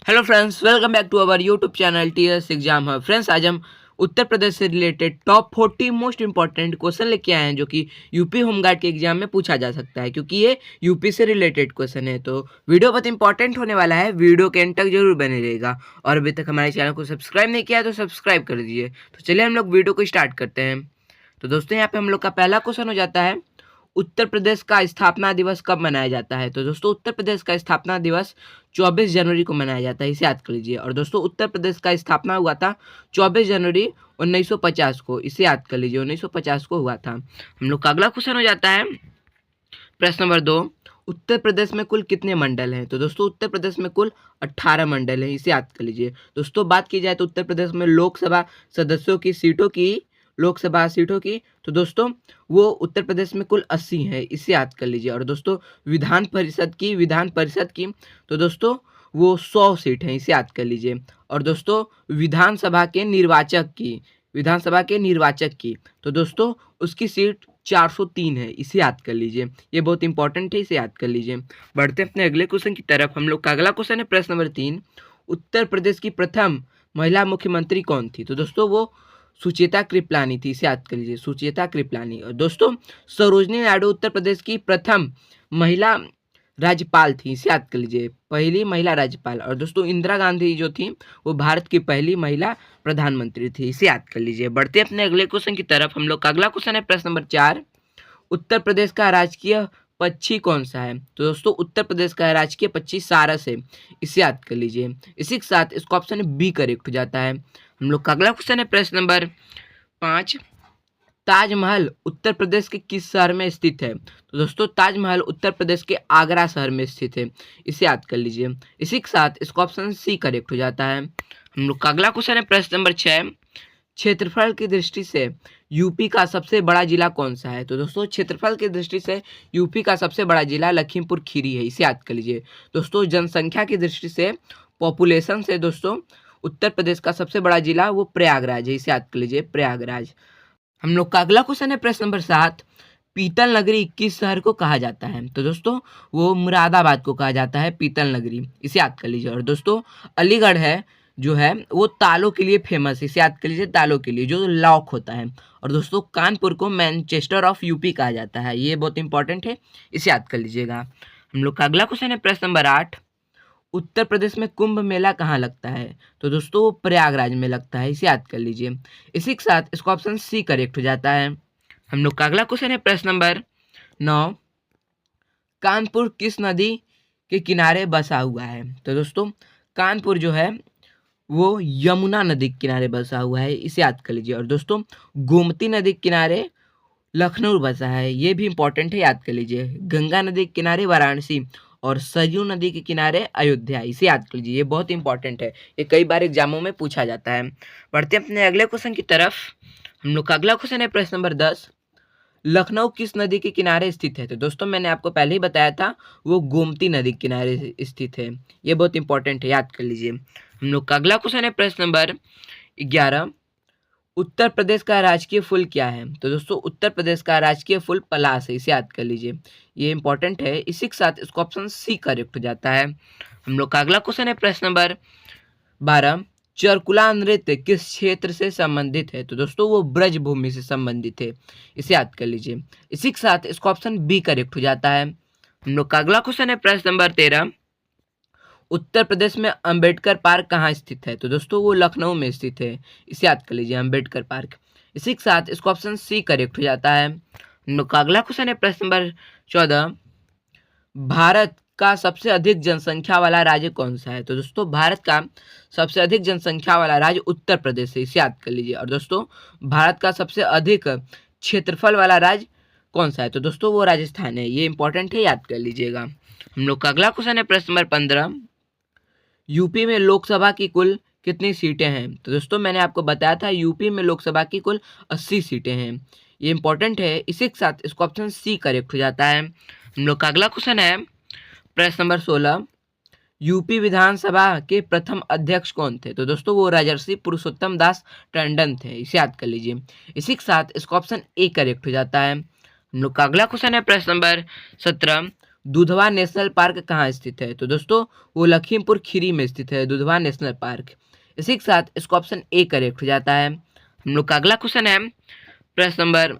Hello friends, welcome back to our YouTube channel TS exam है। Friends, आज हम उत्तर प्रदेश से related top 40 most important question लेके आए हैं जो कि यूपी होमगार्ड के एग्जाम में पूछा जा सकता है, क्योंकि ये यूपी से रिलेटेड क्वेश्चन है। तो वीडियो बहुत इंपॉर्टेंट होने वाला है, वीडियो के एंड तक जरूर बने रहेगा। और अभी तक हमारे चैनल को सब्सक्राइब नहीं किया है तो सब्सक्राइब कर दीजिए। तो चलिए हम लोग वीडियो को स्टार्ट करते हैं। तो दोस्तों, यहाँ पे हम लोग का पहला क्वेश्चन हो जाता है, उत्तर प्रदेश का स्थापना दिवस कब मनाया जाता है। तो दोस्तों, उत्तर प्रदेश का स्थापना दिवस 24 जनवरी को मनाया जाता है, इसे याद कर लीजिए। और दोस्तों, उत्तर प्रदेश का स्थापना हुआ था 24 जनवरी 1950 को, इसे याद कर लीजिए, 1950 को हुआ था। हम लोग का अगला क्वेश्चन हो जाता है, प्रश्न नंबर 2, उत्तर प्रदेश में कुल कितने मंडल हैं। तो दोस्तों, उत्तर प्रदेश में कुल 18 मंडल हैं, इसे याद कर लीजिए। दोस्तों, बात की जाए तो उत्तर प्रदेश में लोकसभा सदस्यों की सीटों की, लोकसभा सीटों की, तो दोस्तों वो उत्तर प्रदेश में कुल 80 है, इसे याद कर लीजिए। और दोस्तों, विधान परिषद की तो दोस्तों वो 100 सीट हैं, इसे याद कर लीजिए। और दोस्तों, विधानसभा के निर्वाचक की तो दोस्तों उसकी सीट 403 है, इसे याद कर लीजिए। ये बहुत इंपॉर्टेंट है, इसे याद कर लीजिए। बढ़ते हैं अपने अगले क्वेश्चन की तरफ। हम लोग का अगला क्वेश्चन है प्रश्न नंबर 3, उत्तर प्रदेश की प्रथम महिला मुख्यमंत्री कौन थी। तो दोस्तों वो सुचेता कृपलानी थी, इसे याद कर लीजिए, सुचेता कृपलानी। और दोस्तों, सरोजनी नायडू उत्तर प्रदेश की प्रथम महिला राज्यपाल थी, इसे याद कर लीजिए, पहली महिला राज्यपाल। और दोस्तों, इंदिरा गांधी जो थी वो भारत की पहली महिला प्रधानमंत्री थी, इसे याद कर लीजिए। बढ़ते अपने अगले क्वेश्चन की तरफ। हम लोग का अगला क्वेश्चन है प्रश्न नंबर 4, उत्तर प्रदेश का राजकीय पक्षी कौन सा है। तो दोस्तों, उत्तर प्रदेश का राजकीय पक्षी सारस है, इसे याद कर लीजिए। इसी के साथ इसका ऑप्शन बी करेक्ट हो जाता है। हम लोग का अगला क्वेश्चन है प्रश्न नंबर 5, ताजमहल उत्तर प्रदेश के किस शहर में स्थित है। तो दोस्तों, ताजमहल उत्तर प्रदेश के आगरा शहर में स्थित है, इसे याद कर लीजिए। इसी के साथ इसका ऑप्शन सी करेक्ट हो जाता है। हम लोग का अगला क्वेश्चन है प्रश्न नंबर 6, क्षेत्रफल की दृष्टि से यूपी का सबसे बड़ा जिला कौन सा है। तो दोस्तों, क्षेत्रफल की दृष्टि से यूपी का सबसे बड़ा जिला लखीमपुर खीरी है, इसे याद कर लीजिए। दोस्तों, जनसंख्या की दृष्टि से, पॉपुलेशन से दोस्तों उत्तर प्रदेश का सबसे बड़ा जिला वो प्रयागराज है, इसे याद कर लीजिए, प्रयागराज। हम लोग का अगला क्वेश्चन है प्रश्न नंबर 7, पीतल नगरी किस शहर को कहा जाता है। तो दोस्तों, वो मुरादाबाद को कहा जाता है पीतल नगरी, इसे याद कर लीजिए। और दोस्तों, अलीगढ़ है जो है वो तालों के लिए फेमस है, इसे याद कर लीजिए, तालों के लिए जो लॉक होता है। और दोस्तों, कानपुर को मैनचेस्टर ऑफ यूपी कहा जाता है, ये बहुत इंपॉर्टेंट है, इसे याद कर लीजिएगा। हम लोग का अगला क्वेश्चन है प्रश्न नंबर 8, उत्तर प्रदेश में कुंभ मेला कहाँ लगता है। तो दोस्तों, वो प्रयागराज में लगता है, इसे याद कर लीजिए। इसी के साथ इसका ऑप्शन सी करेक्ट हो जाता है। हम लोग का अगला क्वेश्चन है प्रश्न नंबर 9, कानपुर किस नदी के किनारे बसा हुआ है। तो दोस्तों, कानपुर जो है वो यमुना नदी के किनारे बसा हुआ है, इसे याद कर लीजिए। और दोस्तों, गोमती नदी के किनारे लखनऊ बसा है, ये भी इंपॉर्टेंट है, याद कर लीजिए। गंगा नदी के किनारे वाराणसी और सरयू नदी के किनारे अयोध्या, इसे याद कर लीजिए, ये बहुत इंपॉर्टेंट है, ये कई बार एग्जामों में पूछा जाता है। बढ़ते हैं अपने अगले क्वेश्चन की तरफ। हम लोग का अगला क्वेश्चन है प्रश्न नंबर 10, लखनऊ किस नदी के किनारे स्थित है। तो दोस्तों, मैंने आपको पहले ही बताया था वो गोमती नदी के किनारे स्थित है, ये बहुत इंपॉर्टेंट है, याद कर लीजिए। हम लोग का अगला क्वेश्चन है प्रश्न नंबर 11, उत्तर प्रदेश का राजकीय फूल क्या है। तो दोस्तों, उत्तर प्रदेश का राजकीय फूल पलाश है, इसे याद कर लीजिए, ये इंपॉर्टेंट है। इसी के साथ इसका ऑप्शन सी करेक्ट हो जाता है। हम लोग का अगला क्वेश्चन है प्रश्न नंबर 12, चरकुला नृत्य किस क्षेत्र से संबंधित है। तो दोस्तों, वो ब्रज भूमि से संबंधित है, इसे याद कर लीजिए। इसी के साथ इसका ऑप्शन बी करेक्ट हो जाता है। हम लोग का अगला क्वेश्चन है प्रश्न नंबर 13, उत्तर प्रदेश में अंबेडकर पार्क कहाँ स्थित है। तो दोस्तों, वो लखनऊ में स्थित है, इसे याद कर लीजिए, अंबेडकर पार्क। इसी के साथ इसका ऑप्शन सी करेक्ट हो जाता है। हम लोग का अगला क्वेश्चन है प्रश्न नंबर 14, भारत का सबसे अधिक जनसंख्या वाला राज्य कौन सा है। तो दोस्तों, भारत का सबसे अधिक जनसंख्या वाला राज्य उत्तर प्रदेश है, इसे याद कर लीजिए। और दोस्तों, भारत का सबसे अधिक क्षेत्रफल वाला राज्य कौन सा है। तो दोस्तों, वो राजस्थान है, ये इंपॉर्टेंट है, याद कर लीजिएगा। हम लोग का अगला क्वेश्चन है प्रश्न नंबर 15, यूपी में लोकसभा की कुल कितनी सीटें हैं। तो दोस्तों, मैंने आपको बताया था यूपी में लोकसभा की कुल 80 सीटें हैं, ये इंपॉर्टेंट है। इसी के साथ इसका ऑप्शन सी करेक्ट हो जाता है। हम लोग का अगला क्वेश्चन है प्रश्न नंबर 16, यूपी विधानसभा के प्रथम अध्यक्ष कौन थे। तो दोस्तों, वो राजर्षि पुरुषोत्तम दास टंडन थे, इसे याद कर लीजिए। इसी के साथ इसका ऑप्शन ए करेक्ट हो जाता है। हम लोग का अगला क्वेश्चन है प्रश्न नंबर 17, दुधवा नेशनल पार्क कहाँ स्थित है? तो दोस्तों वो लखीमपुर खीरी में स्थित है दुधवा नेशनल पार्क। इसी के साथ इसको ऑप्शन ए करेक्ट हो जाता है। हम लोग का अगला क्वेश्चन है प्रश्न नंबर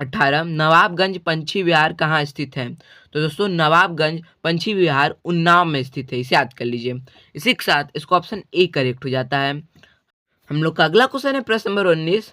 18, नवाबगंज पंछी विहार कहाँ स्थित है? तो दोस्तों नवाबगंज पंछी विहार उन्नाव में स्थित है, इसे याद कर लीजिए। इसी के साथ इसको ऑप्शन ए करेक्ट हो जाता है। हम लोग का अगला क्वेश्चन है प्रश्न नंबर 19,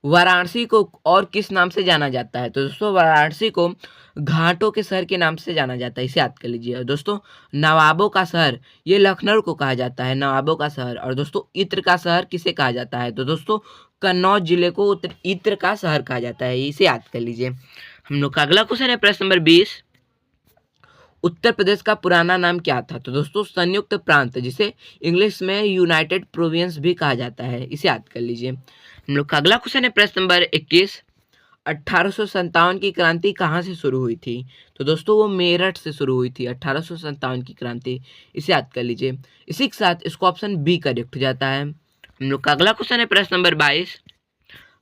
वाराणसी को और किस नाम से जाना जाता है? तो दोस्तों वाराणसी को घाटों के शहर के नाम से जाना जाता है, इसे याद कर लीजिए। और दोस्तों नवाबों का शहर ये लखनऊ को कहा जाता है, नवाबों का शहर। और दोस्तों इत्र का शहर किसे कहा जाता है? तो दोस्तों कन्नौज जिले को इत्र का शहर कहा जाता है, इसे याद कर लीजिए। हम लोग का अगला क्वेश्चन है प्रश्न नंबर 20, उत्तर प्रदेश का पुराना नाम क्या था? तो दोस्तों संयुक्त प्रांत, जिसे इंग्लिश में यूनाइटेड प्रोविंस भी कहा जाता है, इसे याद कर लीजिए। हम लोग का अगला क्वेश्चन है प्रश्न नंबर 21, 1857 की क्रांति कहाँ से शुरू हुई थी? तो दोस्तों वो मेरठ से शुरू हुई थी 1857 की क्रांति, इसे याद कर लीजिए। इसी के साथ इसको ऑप्शन बी करेक्ट हो जाता है। हम लोग का अगला क्वेश्चन है प्रश्न नंबर 22,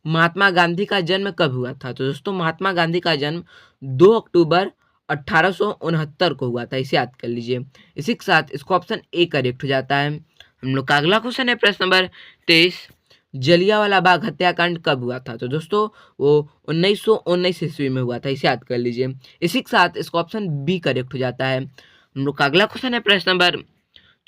महात्मा गांधी का जन्म कब हुआ था? तो दोस्तों महात्मा गांधी का जन्म 2 अक्टूबर 1869 को हुआ था, इसे याद कर लीजिए। इसी के साथ इसको ऑप्शन ए करेक्ट हो जाता है। हम लोग का अगला क्वेश्चन है प्रश्न नंबर 23, जलियांवाला बाग हत्याकांड कब हुआ था? तो दोस्तों वो 1919 ईस्वी में हुआ था, इसे याद कर लीजिए। इसी के साथ इसको ऑप्शन बी करेक्ट हो जाता है। हम लोग का अगला क्वेश्चन है प्रश्न नंबर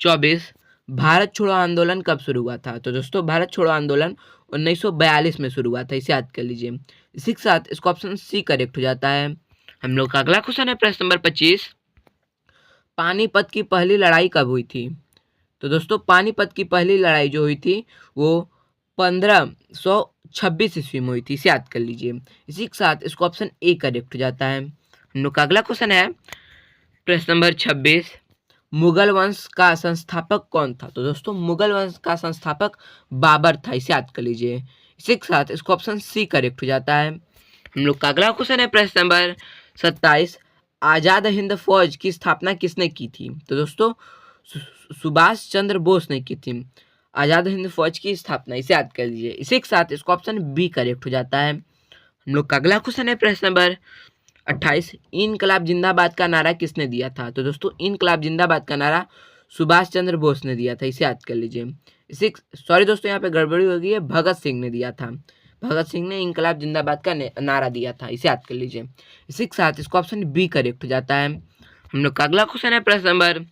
24, भारत छोड़ो आंदोलन कब शुरू हुआ था? तो दोस्तों भारत छोड़ो आंदोलन 1942 में शुरू हुआ था, इसे याद कर लीजिए। इसी के साथ इसको ऑप्शन सी करेक्ट हो जाता है। हम लोग का अगला क्वेश्चन है प्रश्न नंबर 25, पानीपत की पहली लड़ाई कब हुई थी? तो दोस्तों पानीपत की पहली लड़ाई जो हुई थी वो 1526 ईस्वी में हुई थी, इसे याद कर लीजिए। इसी के साथ इसको ऑप्शन ए करेक्ट हो जाता है। हम लोग का अगला क्वेश्चन है प्रश्न नंबर 26, मुगल वंश का संस्थापक कौन था? तो दोस्तों मुगल वंश का संस्थापक बाबर था, इसे याद कर लीजिए। इसी के साथ इसको ऑप्शन सी करेक्ट हो जाता है। हम लोग का अगला क्वेश्चन है प्रश्न नंबर 27, आज़ाद हिंद फौज की स्थापना किसने की थी? तो दोस्तों सुभाष चंद्र बोस ने की थी आज़ाद हिंद फौज की स्थापना, इसे याद कर लीजिए। इसी के साथ इसको ऑप्शन बी करेक्ट हो जाता है। हम लोग का अगला क्वेश्चन है प्रश्न नंबर 28, इनकलाब जिंदाबाद का नारा किसने दिया था? तो दोस्तों इनकलाब जिंदाबाद का नारा सुभाष चंद्र बोस ने दिया था, इसे याद कर लीजिए। इसी सॉरी दोस्तों यहाँ पे गड़बड़ी हो गई है, भगत सिंह ने दिया था। भगत सिंह ने इनकलाब जिंदाबाद का नारा दिया था, इसे याद कर लीजिए। इसी के साथ इसको ऑप्शन बी करेक्ट हो जाता है। हम लोग का अगला क्वेश्चन है प्रश्न नंबर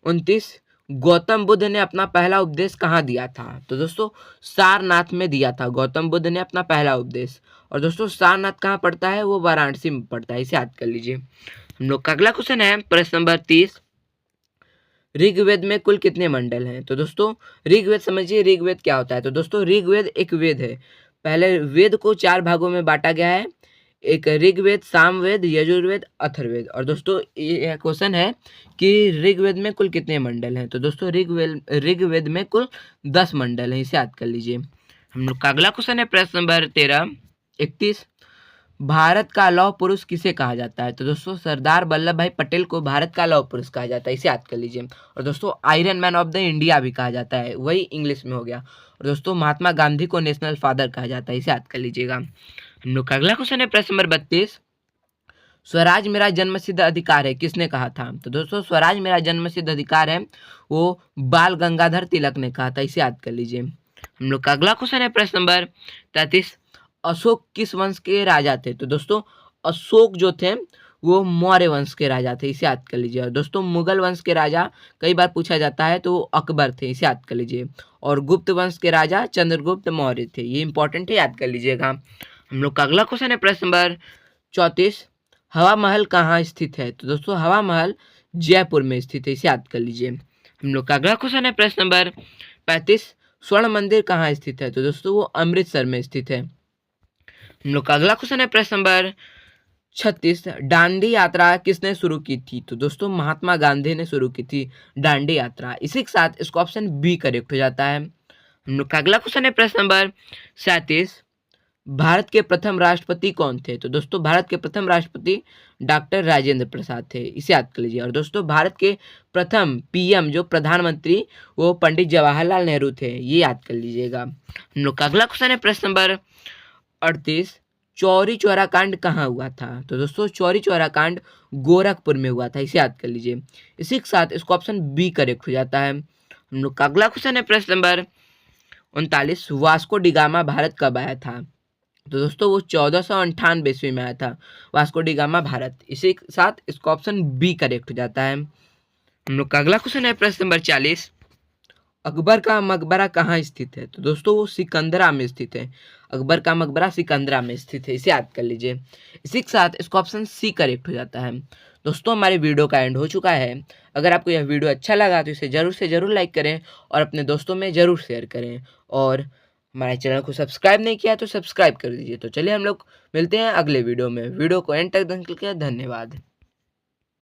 29, गौतम बुद्ध ने अपना पहला उपदेश कहाँ दिया था? तो दोस्तों सारनाथ में दिया था गौतम बुद्ध ने अपना पहला उपदेश। और दोस्तों सारनाथ कहाँ पड़ता है? वो वाराणसी में पड़ता है, इसे याद कर लीजिए। हम लोग का अगला क्वेश्चन है प्रश्न नंबर 30, ऋग्वेद में कुल कितने मंडल हैं? तो दोस्तों ऋग्वेद समझिए, ऋग्वेद क्या होता है? तो दोस्तों ऋग्वेद एक वेद है। पहले वेद को 4 भागों में बांटा गया है, एक ऋग्वेद, सामवेद, यजुर्वेद, अथर्ववेद। और दोस्तों ये क्वेश्चन है कि ऋग्वेद में कुल कितने मंडल हैं? तो दोस्तों ऋग्वेद में कुल 10 मंडल हैं, इसे याद कर लीजिए। हम लोग का अगला क्वेश्चन है प्रश्न नंबर 31, भारत का लौह पुरुष किसे कहा जाता है? तो दोस्तों सरदार वल्लभ भाई पटेल को भारत का लौह पुरुष कहा जाता है, इसे याद कर लीजिए। और दोस्तों iron man of the India भी कहा जाता है, वही इंग्लिश में हो गया। और दोस्तों महात्मा गांधी को नेशनल फादर कहा जाता है, इसे याद कर लीजिएगा। हम लोग का अगला क्वेश्चन है प्रश्न नंबर 32, स्वराज मेरा जन्मसिद्ध अधिकार है किसने कहा था? तो दोस्तों स्वराज मेरा जन्मसिद्ध अधिकार है वो बाल गंगाधर तिलक ने कहा था, इसे याद कर लीजिए। हम लोग का अगला क्वेश्चन है प्रश्न नंबर 33, अशोक किस वंश के राजा थे? तो दोस्तों अशोक जो थे वो मौर्य वंश के राजा थे, इसे याद कर लीजिए। और दोस्तों मुगल वंश के राजा कई बार पूछा जाता है तो अकबर थे, इसे याद कर लीजिए। और गुप्त वंश के राजा चंद्रगुप्त मौर्य थे, ये इंपॉर्टेंट है, याद कर लीजिएगा। हम लोग का अगला क्वेश्चन है प्रश्न नंबर 34, हवा महल कहाँ स्थित है? तो दोस्तों हवा महल जयपुर में स्थित है, इसे याद कर लीजिए। हम लोग का अगला क्वेश्चन है प्रश्न नंबर 35, स्वर्ण मंदिर कहाँ स्थित है? तो दोस्तों वो अमृतसर में स्थित है। हम लोग का अगला क्वेश्चन है प्रश्न नंबर 36, दांडी यात्रा किसने शुरू की थी? तो दोस्तों महात्मा गांधी ने शुरू की थी दांडी यात्रा। इसी के साथ इसको ऑप्शन बी करेक्ट हो जाता है। हम लोग का अगला क्वेश्चन है प्रश्न नंबर 37, भारत के प्रथम राष्ट्रपति कौन थे? तो दोस्तों भारत के प्रथम राष्ट्रपति डॉक्टर राजेंद्र प्रसाद थे, इसे याद कर लीजिए। और दोस्तों भारत के प्रथम पीएम जो प्रधानमंत्री वो पंडित जवाहरलाल नेहरू थे, ये याद कर लीजिएगा। हम लोग का अगला क्वेश्चन है प्रश्न नंबर 38, चौरी चौरा कांड कहाँ हुआ था? तो दोस्तों चौरी चौरा कांड गोरखपुर में हुआ था, इसे याद कर लीजिए। इसी के साथ इसको ऑप्शन बी करेक्ट हो जाता है। हम लोग का अगला क्वेश्चन है प्रश्न नंबर 39, वास्को डिगामा भारत कब आया था? तो दोस्तों वो 1498 ईस्वी में आया था, वास्को डिगामा भारत। इसी के साथ इसका ऑप्शन बी करेक्ट हो जाता है। हम लोग का अगला क्वेश्चन है प्रश्न नंबर 40, अकबर का मकबरा कहाँ स्थित है? तो दोस्तों वो सिकंदरा में स्थित है। अकबर का मकबरा सिकंदरा में स्थित है, इसे याद कर लीजिए। इसी के साथ इसका ऑप्शन सी करेक्ट हो जाता है। दोस्तों हमारे वीडियो का एंड हो चुका है। अगर आपको यह वीडियो अच्छा लगा तो इसे ज़रूर से ज़रूर लाइक करें और अपने दोस्तों में ज़रूर शेयर करें, और हमारे चैनल को सब्सक्राइब नहीं किया तो सब्सक्राइब कर दीजिए। तो चलिए हम लोग मिलते हैं अगले वीडियो में। वीडियो को एंड तक देखने के लिए धन्यवाद।